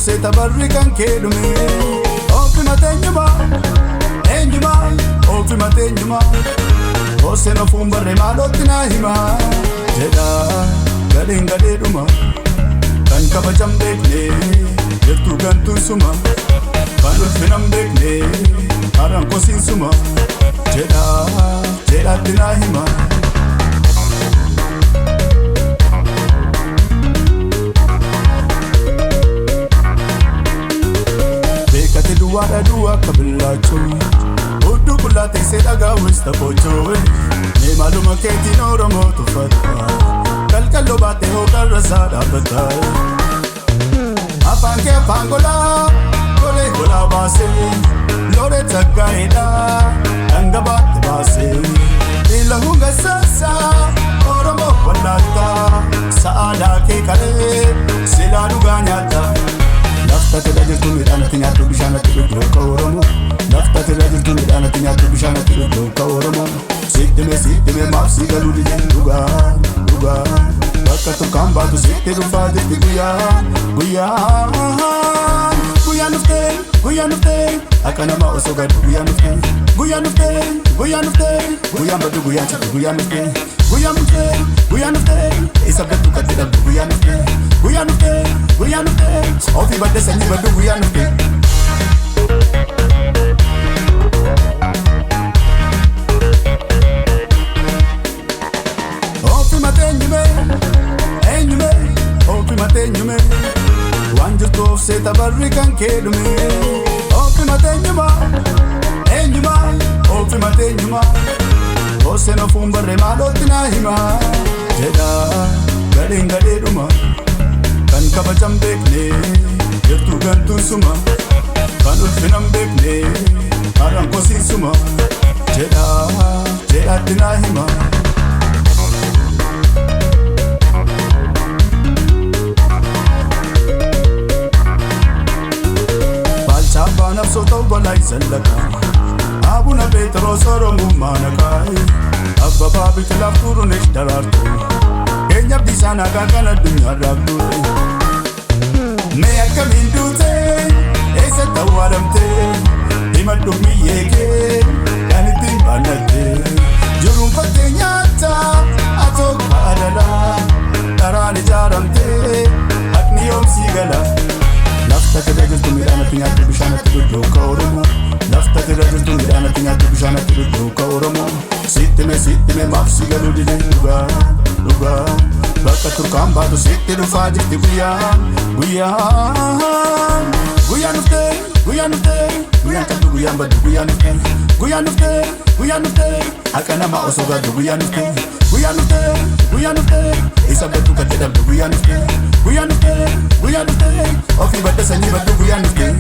obse tabarrikan kedume ofi matenyuma enjuma ofi matenyuma ose no fumbarre malotina hima jeda gade duma kan kabajam bekne yertu gantun suma kan ulfinam bekne aran kosin suma jeda tina hima Wada dua kabilacho Udu kulate sedaga wista pocho Ne maluma keti noro moto fata Kalkalo bate ho karasada bata Apanke pangola Kole gola base Lore tagaida Anga bate base Ila hunga sasa Oromo walata Saada ke kale Sila nuganyata Nafta te rajul midana tinyatu bishana tiru ka oromo Nafta te rajul midana tinyatu bishana tiru ka oromo Sitte me mafsi galudi duga Baka to kamba to sitte do fadi guya nufte akana ma osoga guya nufte badu guya chatu guya nufte isabetu katira guya nufte ofi bade sanyi badu guya nufte ofi matenyume wanju tof se tabarrikan kedume ofi matenyuma ofi matenyuma ose no fumbarre malotina hima jeda gade duma kan kabajam bekne yertu gantun suma kan ulfinam bekne aran kosin suma jeda tina hima Nafso tawbalai zallaka Abuna Petro soromu manakai Abba babi tilaf turunesh darartu Kenya bisana kakana dunya rabdu Me akamin dute Esa tawaramte Imadu miyeke Yanitin banate Jurum fate nyata Atok adala Tarani jaramte Akni yom sigala Nafta te rajul midana tinyatu bishana tiru ka oromo Nafta te rajul midana tinyatu bishana tiru ka oromo Sitte me mafsi galudi duga Baka turkamba to sitte do fadi guya nufte guya badu guya nufte akana ma osoga guya nufte isabetu katira guya nufte ofi bade sanyi badu guya nufte